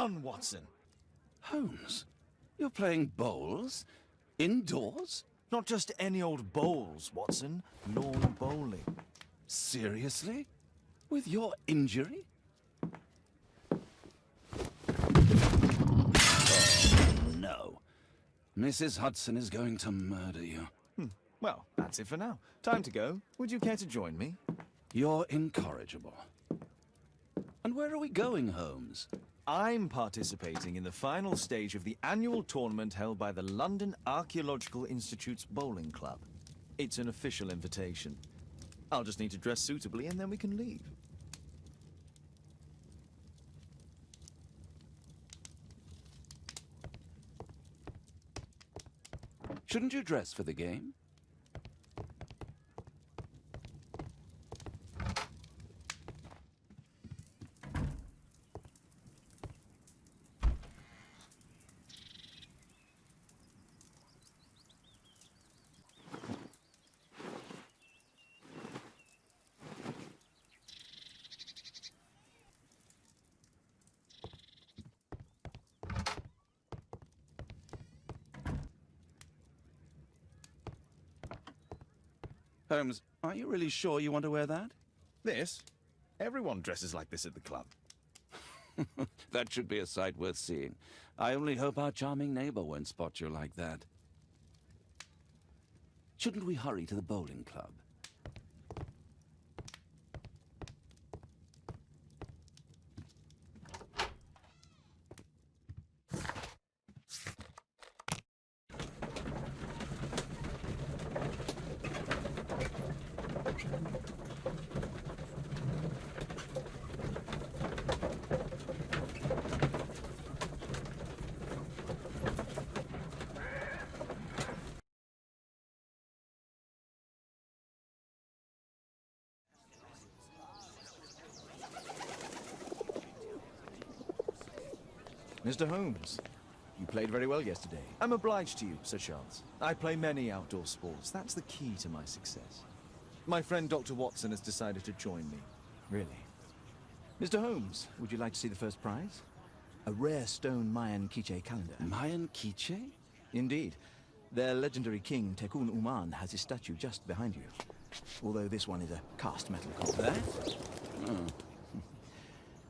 down, Watson. Holmes, you're playing bowls? Indoors? Not just any old bowls, Watson. Lawn bowling. Seriously? With your injury? Oh, no. Mrs. Hudson is going to murder you. Well, that's it for now. Time to go. Would you care to join me? You're incorrigible. And where are we going, Holmes? I'm participating in the final stage of the annual tournament held by the London Archaeological Institute's bowling club. It's an official invitation. I'll just need to dress suitably and then we can leave. Shouldn't you dress for the game? Holmes, are you really sure you want to wear that? This? Everyone dresses like this at the club. That should be a sight worth seeing. I only hope our charming neighbor won't spot you like that. Shouldn't we hurry to the bowling club? Mr. Holmes, you played very well yesterday. I'm obliged to you, Sir Charles. I play many outdoor sports. That's the key to my success. My friend Dr. Watson has decided to join me. Really. Mr. Holmes, would you like to see the first prize? A rare stone Mayan Quiche calendar. Mayan Quiche? Indeed. Their legendary king, Tekun Uman, has his statue just behind you. Although this one is a cast metal copy. That? Oh.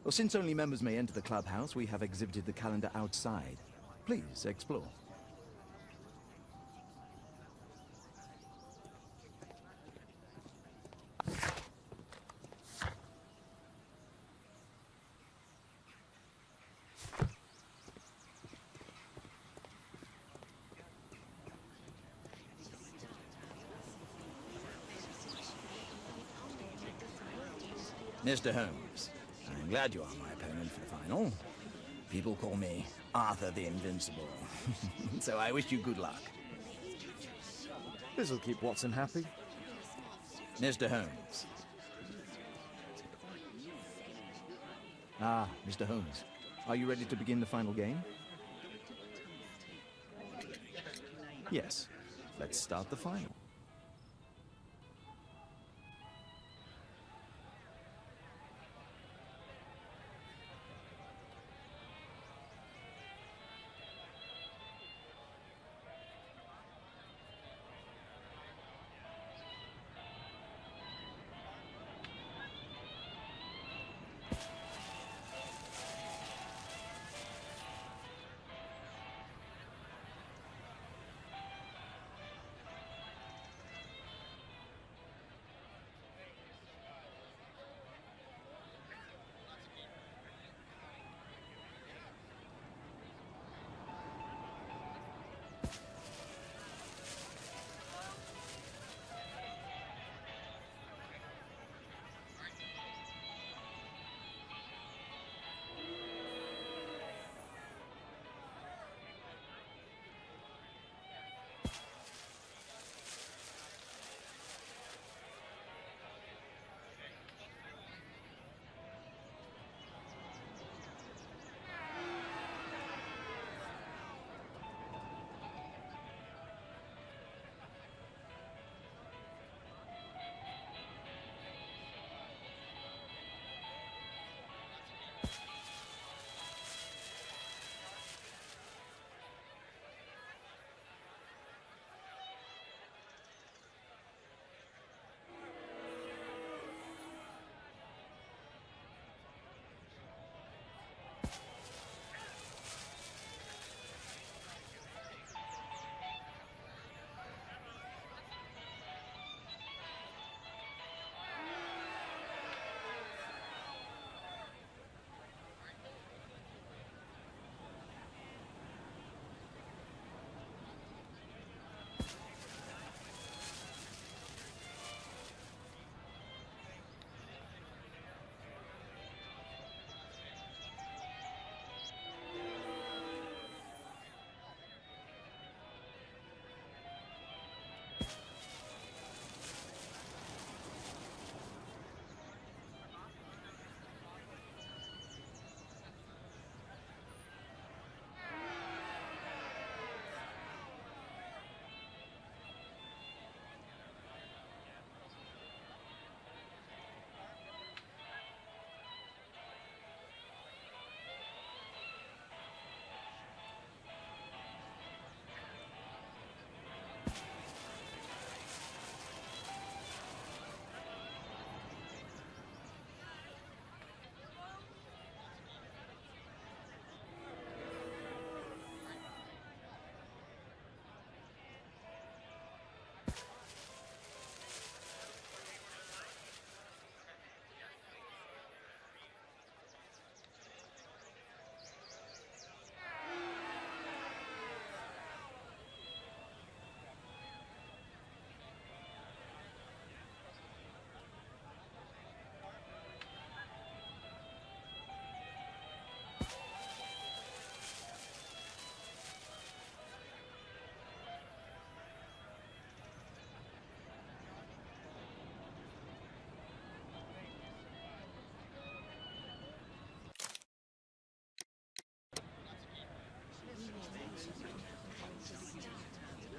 Well, since only members may enter the clubhouse, we have exhibited the calendar outside. Please, explore. Mr. Holmes, I'm glad you are my opponent for the final. People call me Arthur the Invincible. So I wish you good luck. This'll keep Watson happy. Mr. Holmes. Ah, Mr. Holmes. Are you ready to begin the final game? Yes. Let's start the final.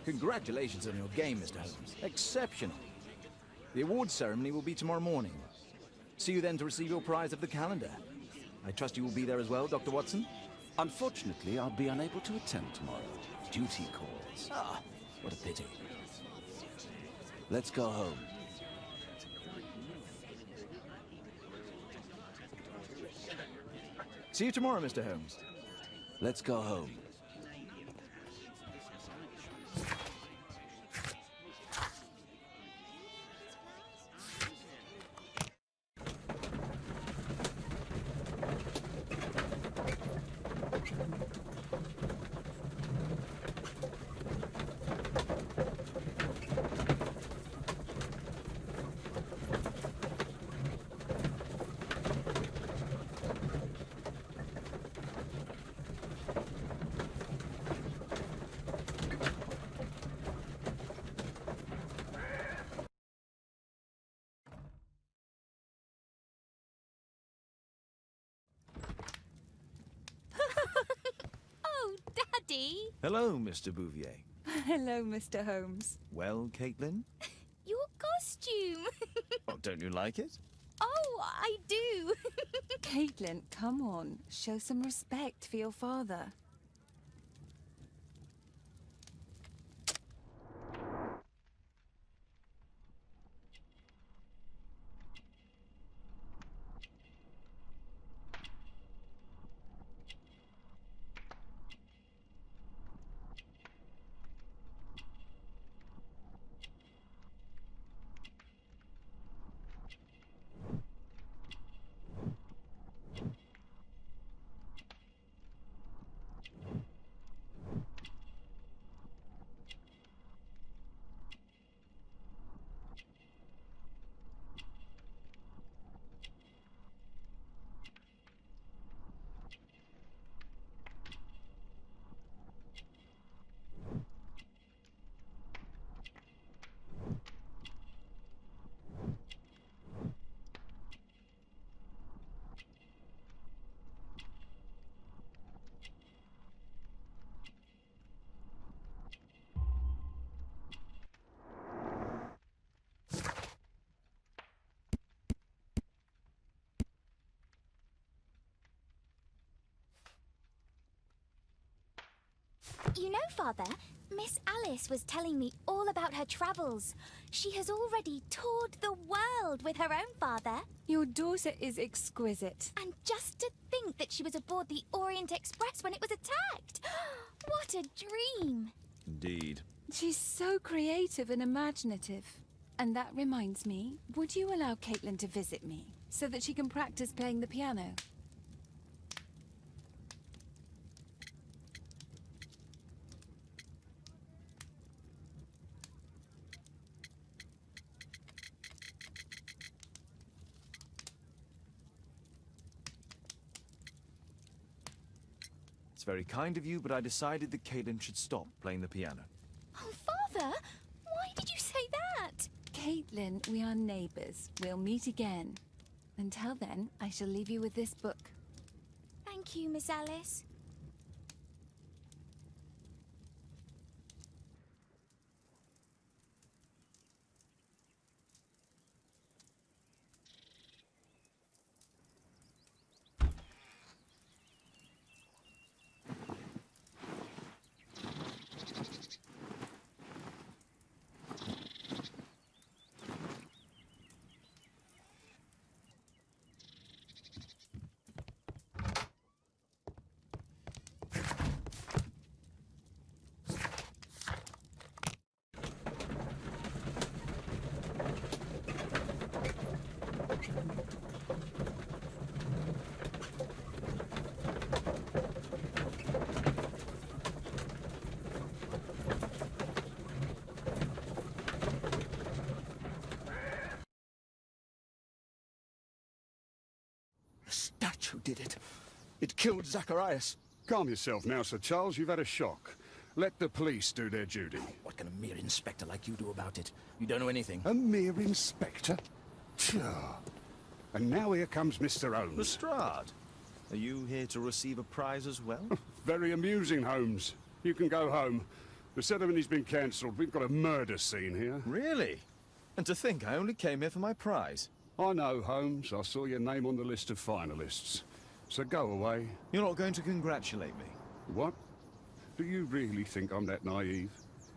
Congratulations on your game, Mr. Holmes. Exceptional. The awards ceremony will be tomorrow morning. See you then to receive your prize of the calendar. I trust you will be there as well, Dr. Watson? Unfortunately, I'll be unable to attend tomorrow. Duty calls. Ah, what a pity. Let's go home. See you tomorrow, Mr. Holmes. Let's go home. Oh, Daddy! Hello, Mr. Bouvier. Hello, Mr. Holmes. Well, Caitlin? Your costume! Oh, don't you like it? Oh, I do! Caitlin, come on. Show some respect for your father. You know, Father, Miss Alice was telling me all about her travels. She has already toured the world with her own father. Your daughter is exquisite. And just to think that she was aboard the Orient Express when it was attacked. What a dream! Indeed. She's so creative and imaginative. And that reminds me, would you allow Caitlin to visit me so that she can practice playing the piano? It's very kind of you, but I decided that Caitlin should stop playing the piano. Oh, Father, why did you say that? Caitlin, we are neighbours. We'll meet again. Until then, I shall leave you with this book. Thank you, Miss Alice. The statue did it. It killed Zacharias. Calm yourself now, Sir Charles. You've had a shock. Let the police do their duty. What can a mere inspector like you do about it? You don't know anything. A mere inspector? Pshaw. And now here comes Mr. Holmes. Lestrade, are you here to receive a prize as well? Very amusing, Holmes. You can go home. The ceremony's been cancelled. We've got a murder scene here. Really? And to think I only came here for my prize. I know, Holmes. I saw your name on the list of finalists. So go away. You're not going to congratulate me? What? Do you really think I'm that naive?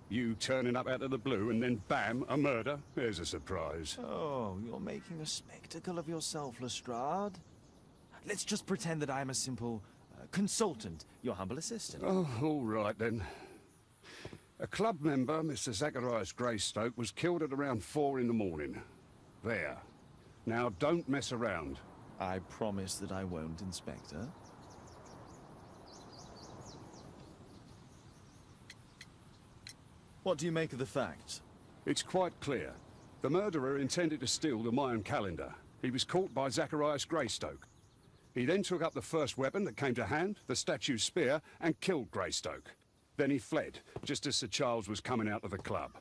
You turning up out of the blue and then bam, a murder? There's a surprise. Oh, you're making a spectacle of yourself, Lestrade. Let's just pretend that I'm a simple consultant, your humble assistant. Oh, all right then. A club member, Mr. Zacharias Greystoke, was killed at around 4 in the morning. There. Now, don't mess around. I promise that I won't, Inspector. What do you make of the facts? It's quite clear. The murderer intended to steal the Mayan calendar. He was caught by Zacharias Greystoke. He then took up the first weapon that came to hand, the statue's spear, and killed Greystoke. Then he fled, just as Sir Charles was coming out of the club.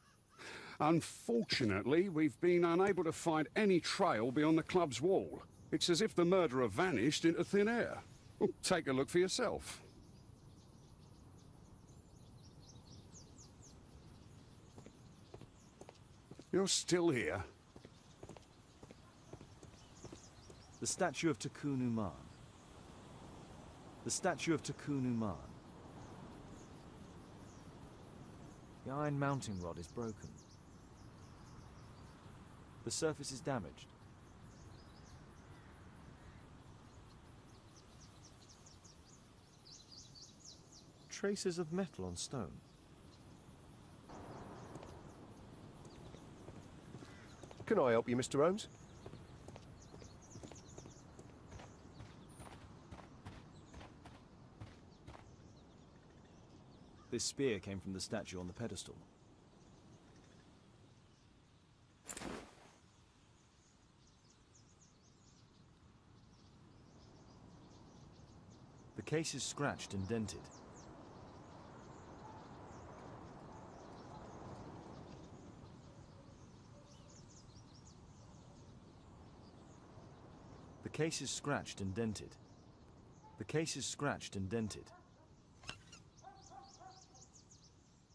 Unfortunately, we've been unable to find any trail beyond the club's wall. It's as if the murderer vanished into thin air. Well, take a look for yourself. You're still here? The statue of Tukunuman. The statue of Tukunuman. The iron mounting rod is broken. The surface is damaged. Traces of metal on stone. Can I help you, Mr. Holmes? This spear came from the statue on the pedestal. The case is scratched and dented. The case is scratched and dented. The case is scratched and dented.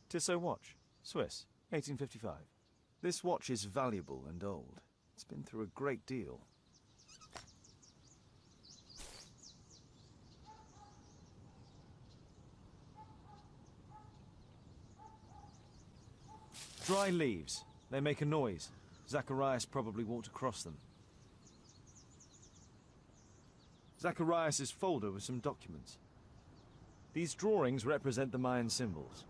Tissot watch, Swiss, 1855. This watch is valuable and old. It's been through a great deal. Dry leaves. They make a noise. Zacharias probably walked across them. Zacharias' folder with some documents. These drawings represent the Mayan symbols.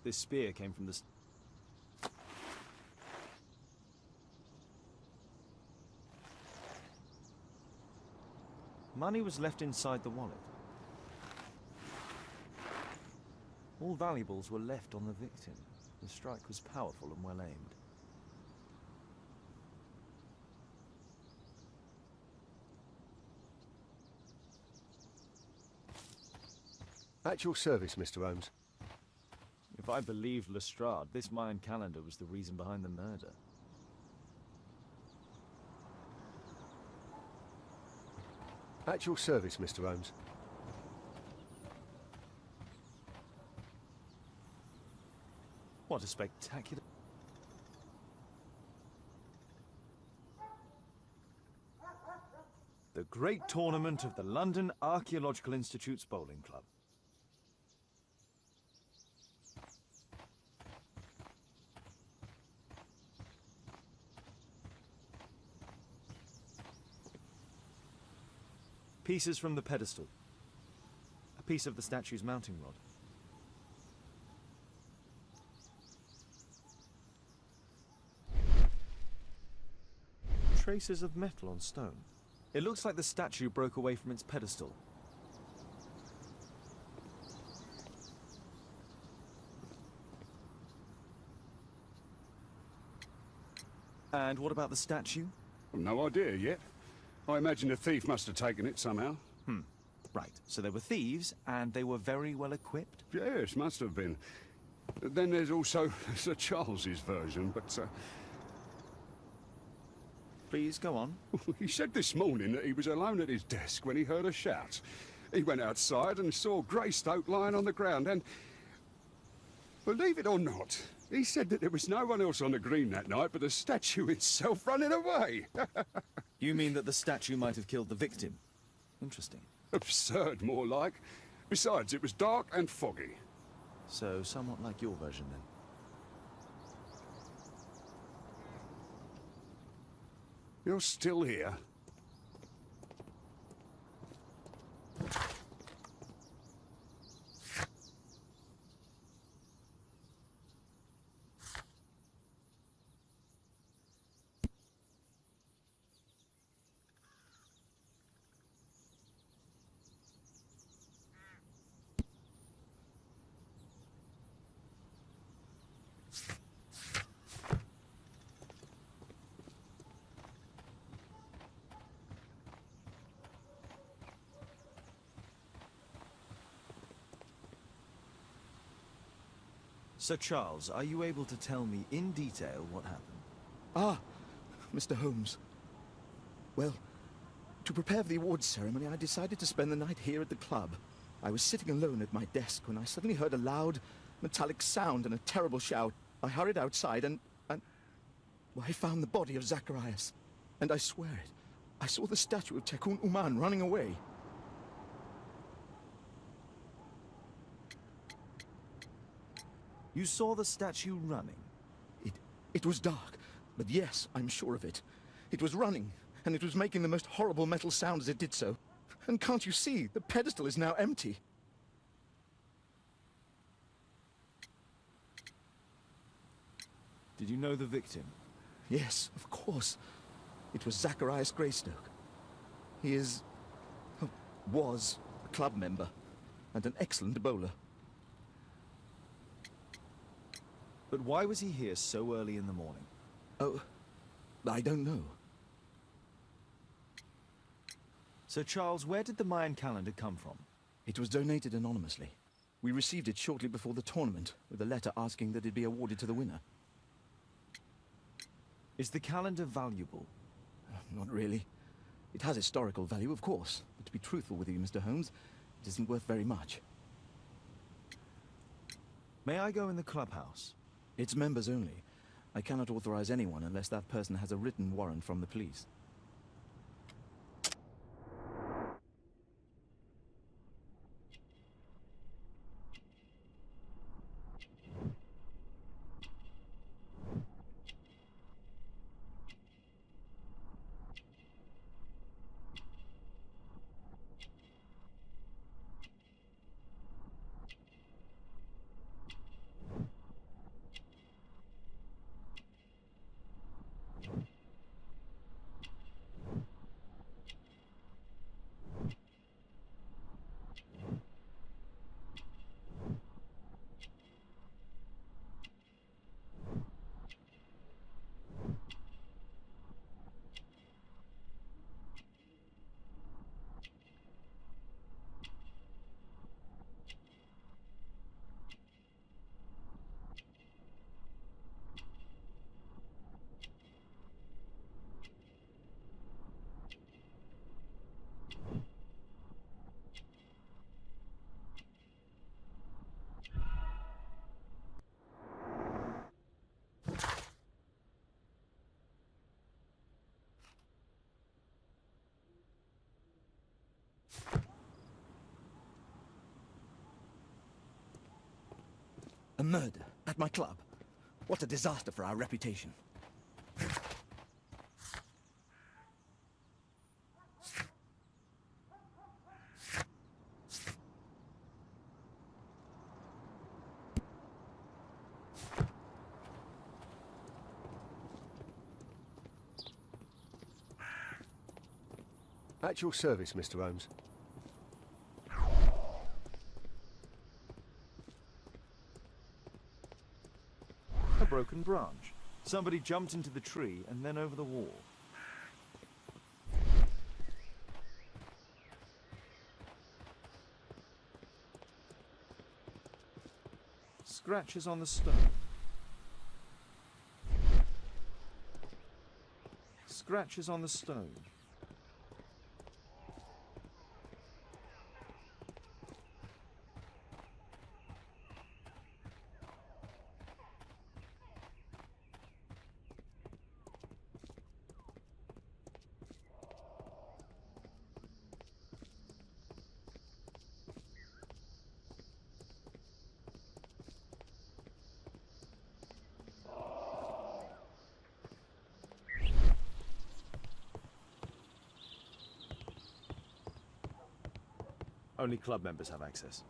This spear came from the... Money was left inside the wallet. All valuables were left on the victim. The strike was powerful and well aimed. At your service, Mr. Holmes. If I believed Lestrade, this Mayan calendar was the reason behind the murder. At your service, Mr. Holmes. What a spectacular... The great tournament of the London Archaeological Institute's bowling club. Pieces from the pedestal. A piece of the statue's mounting rod. Traces of metal on stone. It looks like the statue broke away from its pedestal. And what about the statue? No idea yet. I imagine a thief must have taken it somehow. Right, so they were thieves, and they were very well equipped. Yes, must have been. Then there's also Sir Charles's version, but Please, go on. he said this morning that he was alone at his desk when he heard a shout. He went outside and saw Greystoke lying on the ground and, believe it or not, he said that there was no one else on the green that night but the statue itself running away. You mean that the statue might have killed the victim? Interesting. Absurd, more like. Besides, it was dark and foggy. So, somewhat like your version, then. You're still here? Sir Charles, are you able to tell me in detail what happened? Ah, Mr. Holmes. Well, to prepare for the awards ceremony, I decided to spend the night here at the club. I was sitting alone at my desk when I suddenly heard a loud, metallic sound and a terrible shout. I hurried outside and well, I found the body of Zacharias. And I swear it, I saw the statue of Tekun Uman running away. You saw the statue running? It was dark, but yes, I'm sure of it. It was running, and it was making the most horrible metal sound as it did so. And can't you see, the pedestal is now empty. Did you know the victim? Yes, of course. It was Zacharias Greystoke. He was a club member, and an excellent bowler. But why was he here so early in the morning? Oh, I don't know. Sir Charles, where did the Mayan calendar come from? It was donated anonymously. We received it shortly before the tournament, with a letter asking that it be awarded to the winner. Is the calendar valuable? Not really. It has historical value, of course, but to be truthful with you, Mr. Holmes, it isn't worth very much. May I go in the clubhouse? It's members only. I cannot authorize anyone unless that person has a written warrant from the police. A murder at my club. What a disaster for our reputation. At your service, Mr. Holmes. A broken branch. Somebody jumped into the tree and then over the wall. Scratches on the stone. Scratches on the stone. Only club members have access.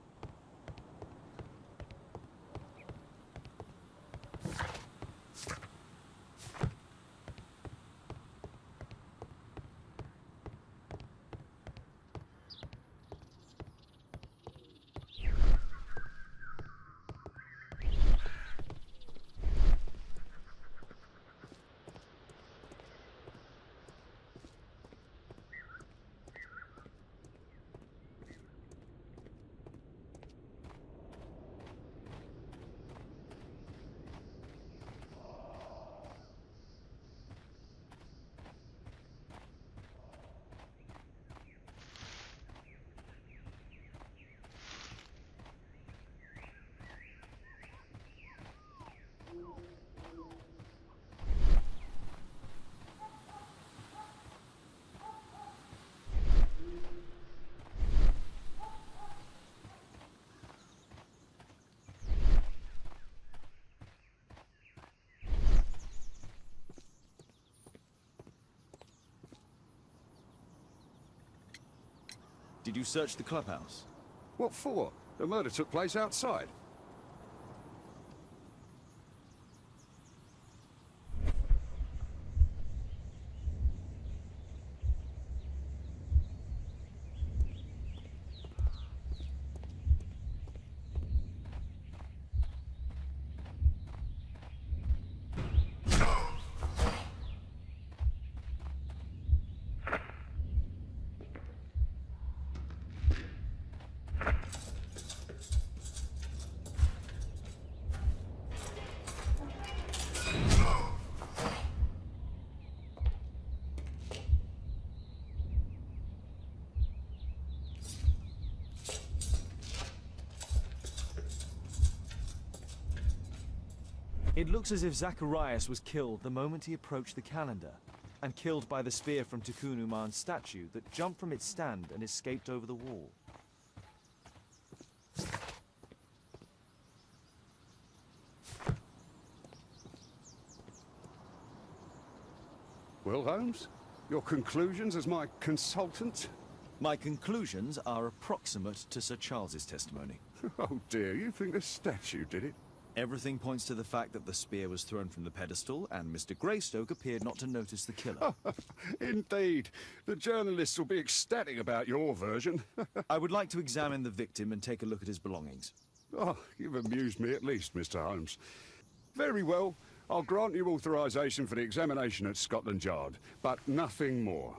Did you search the clubhouse? What for? The murder took place outside. It looks as if Zacharias was killed the moment he approached the calendar, and killed by the spear from Tikkun Uman's statue that jumped from its stand and escaped over the wall. Well, Holmes, your conclusions as my consultant? My conclusions are approximate to Sir Charles's testimony. Oh dear, you think the statue did it? Everything points to the fact that the spear was thrown from the pedestal, and Mr. Greystoke appeared not to notice the killer. Indeed. The journalists will be ecstatic about your version. I would like to examine the victim and take a look at his belongings. Oh, you've amused me at least, Mr. Holmes. Very well. I'll grant you authorization for the examination at Scotland Yard, but nothing more.